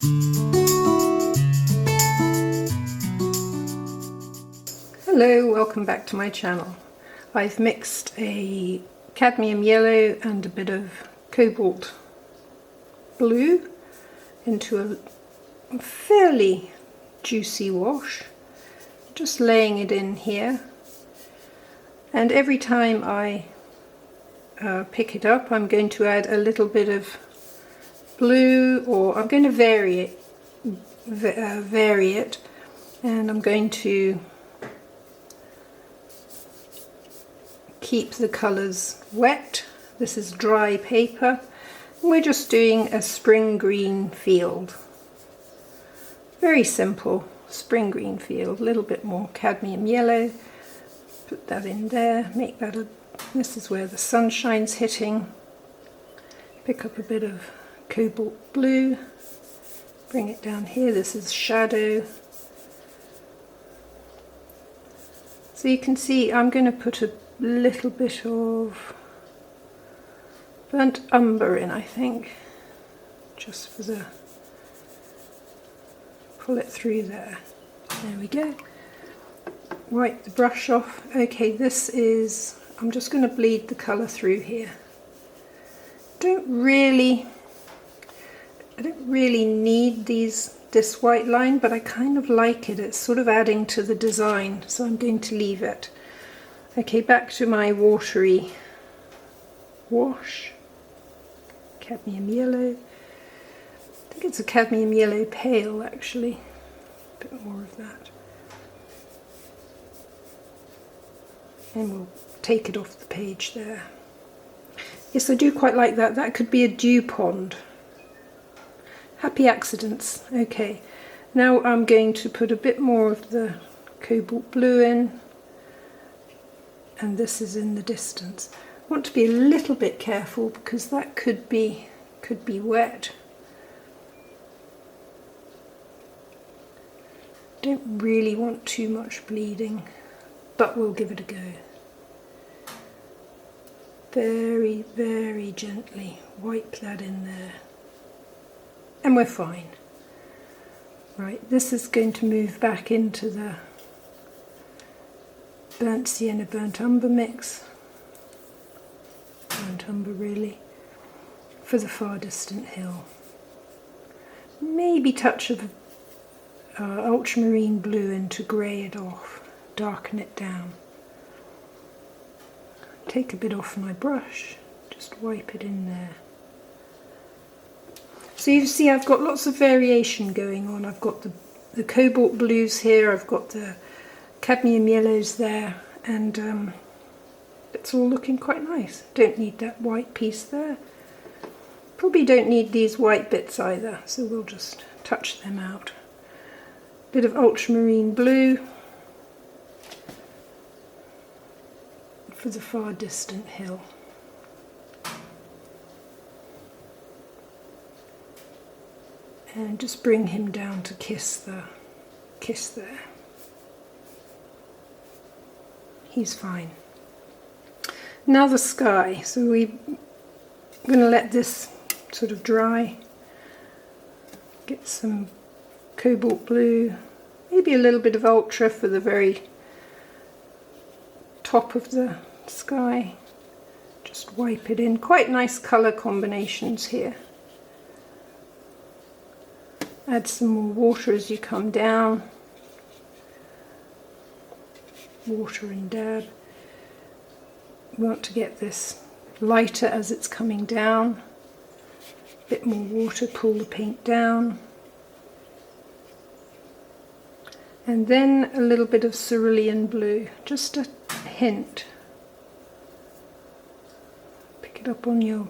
Hello, welcome back to my channel. I've mixed a cadmium yellow and a bit of cobalt blue into a fairly juicy wash. Just laying it in here, and every time I pick it up I'm going to add a little bit of blue, or I'm going to vary it, and I'm going to keep the colours wet. This is dry paper. We're just doing a spring green field. Very simple spring green field. A little bit more cadmium yellow. Put that in there. Make that this is where the sunshine's hitting. Pick up a bit of cobalt blue. Bring it down here. This is shadow. So you can see I'm going to put a little bit of burnt umber in, I think, just for the, pull it through there. There we go. Wipe the brush off. Okay, this is, I'm just going to bleed the colour through here. I don't really need this white line, but I kind of like it. It's sort of adding to the design, so I'm going to leave it. Okay, back to my watery wash. Cadmium yellow. I think it's a cadmium yellow pale, actually. A bit more of that. And we'll take it off the page there. Yes, I do quite like that. That could be a dew pond. Happy accidents. Okay, now I'm going to put a bit more of the cobalt blue in. And this is in the distance. I want to be a little bit careful because that could be wet. Don't really want too much bleeding, but we'll give it a go. Very, very gently wipe that in there. And we're fine. Right, this is going to move back into the burnt sienna, burnt umber mix. Burnt umber really, for the far distant hill. Maybe touch of ultramarine blue in to grey it off, darken it down. Take a bit off my brush, just wipe it in there. So you see I've got lots of variation going on. I've got the cobalt blues here, I've got the cadmium yellows there, and it's all looking quite nice. Don't need that white piece there. Probably don't need these white bits either, so we'll just touch them out. Bit of ultramarine blue for the far distant hill. And just bring him down to kiss there. He's fine. Now the sky. So we're going to let this sort of dry. Get some cobalt blue, maybe a little bit of ultra for the very top of the sky. Just wipe it in. Quite nice colour combinations here. Add some more water as you come down. Water and dab. We want to get this lighter as it's coming down. A bit more water, pull the paint down. And then a little bit of cerulean blue, just a hint. Pick it up on your...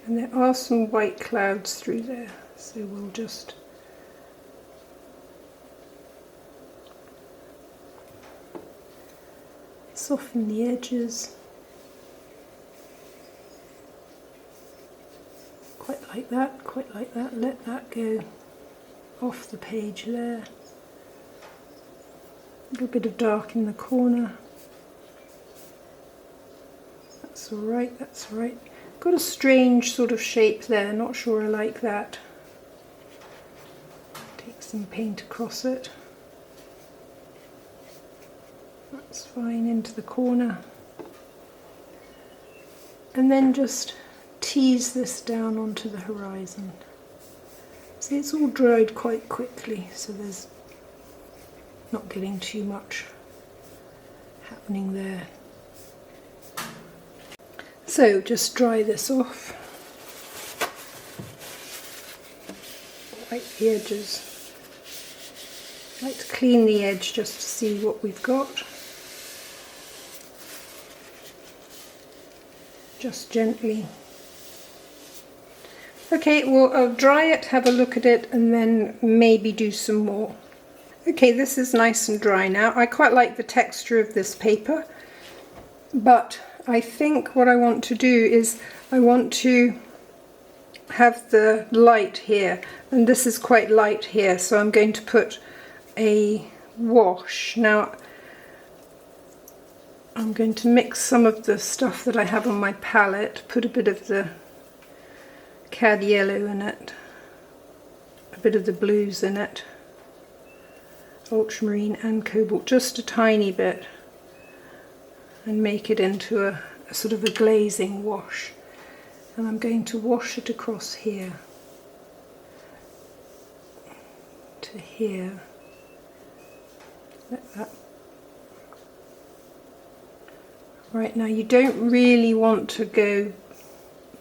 And there are some white clouds through there, so we'll just soften the edges. Quite like that, quite like that. Let that go off the page there. A little bit of dark in the corner. That's all right, that's right. Got a strange sort of shape there, not sure I like that. Take some paint across it. That's fine, into the corner. And then just tease this down onto the horizon. See, it's all dried quite quickly, so there's not getting too much happening there. So just dry this off. Wipe the edges. I like to clean the edge just to see what we've got. Just gently. Okay, well, I'll dry it, have a look at it, and then maybe do some more. Okay, this is nice and dry now. I quite like the texture of this paper, but I think what I want to do is I want to have the light here, and this is quite light here, so I'm going to put a wash. Now I'm going to mix some of the stuff that I have on my palette, put a bit of the cad yellow in it, a bit of the blues in it, ultramarine and cobalt, just a tiny bit, and make it into a sort of a glazing wash. And I'm going to wash it across here to here, like that. Right, now you don't really want to go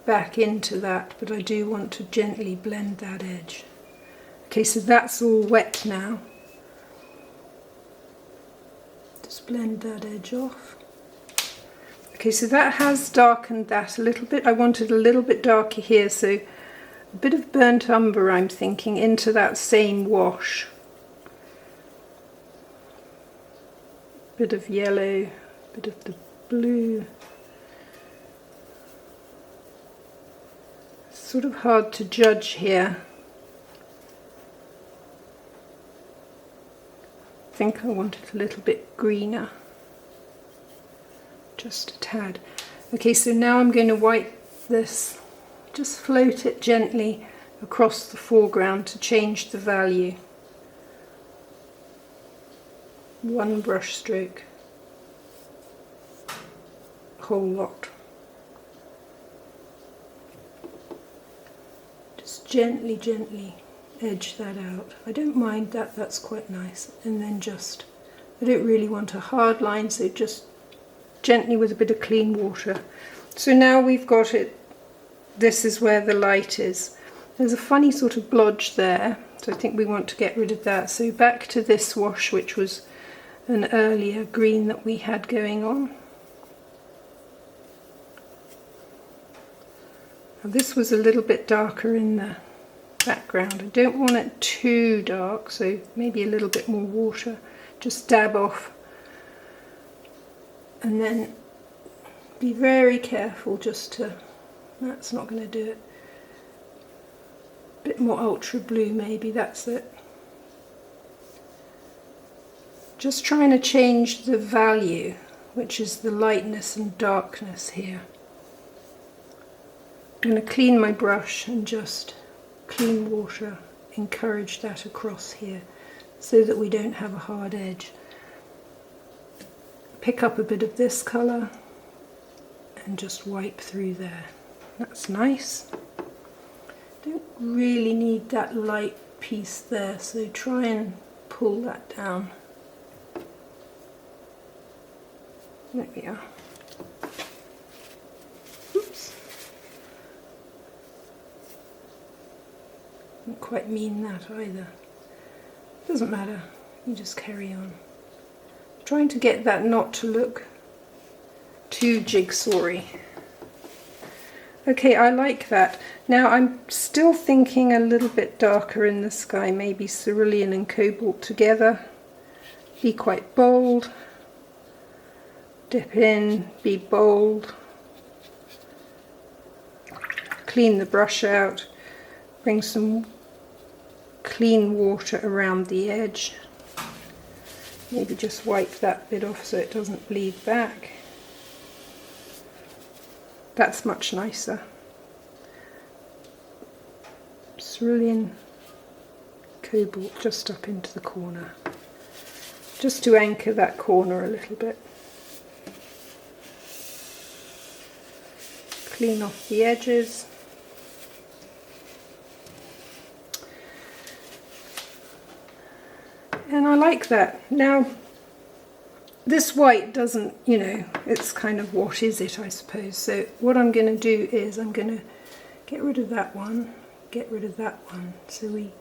back into that, but I do want to gently blend that edge. Okay, so that's all wet now. Just blend that edge off. Okay, so that has darkened that a little bit. I want it a little bit darker here, so a bit of burnt umber, I'm thinking, into that same wash. Bit of yellow, bit of the blue. Sort of hard to judge here. I think I want it a little bit greener. Just a tad. Okay, so now I'm going to wipe this, just float it gently across the foreground to change the value. One brush stroke. Whole lot. Just gently, gently edge that out. I don't mind that, that's quite nice. And then just, I don't really want a hard line, so just gently with a bit of clean water. So now we've got it, this is where the light is. There's a funny sort of blodge there, so I think we want to get rid of that. So back to this wash, which was an earlier green that we had going on. Now this was a little bit darker in the background. I don't want it too dark, so maybe a little bit more water. Just dab off. And then be very careful just to, that's not going to do it. A bit more ultra blue maybe, that's it. Just trying to change the value, which is the lightness and darkness here. I'm going to clean my brush and just clean water, encourage that across here so that we don't have a hard edge. Pick up a bit of this colour and just wipe through there. That's nice. Don't really need that light piece there, so try and pull that down. There we are. Oops. Didn't quite mean that either. Doesn't matter, you just carry on. Trying to get that not to look too jigsaw-y. Okay, I like that. Now I'm still thinking a little bit darker in the sky, maybe cerulean and cobalt together. Be quite bold. Dip in, be bold. Clean the brush out. Bring some clean water around the edge. Maybe just wipe that bit off so it doesn't bleed back. That's much nicer. cerulean cobalt just up into the corner, just to anchor that corner a little bit. Clean off the edges. And I like that. Now, this white doesn't, you know, it's kind of, what is it, I suppose. So what I'm going to do is I'm going to get rid of that one, get rid of that one. So we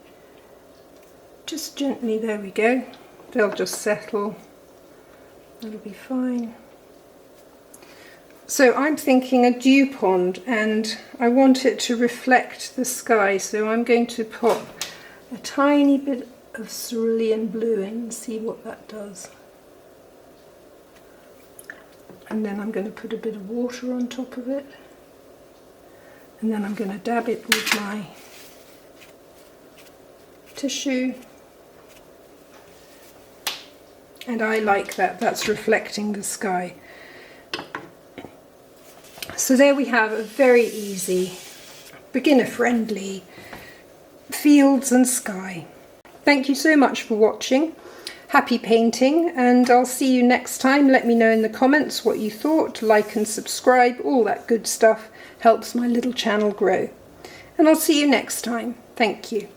just gently, there we go. They'll just settle. That'll be fine. So I'm thinking a dew pond, and I want it to reflect the sky. So I'm going to pop a tiny bit of cerulean blue in and see what that does. And then I'm going to put a bit of water on top of it, and then I'm going to dab it with my tissue. And I like that, that's reflecting the sky. So there we have a very easy, beginner-friendly fields and sky. Thank you so much for watching. Happy painting, and I'll see you next time. Let me know in the comments what you thought. Like and subscribe, all that good stuff helps my little channel grow. And I'll see you next time. Thank you.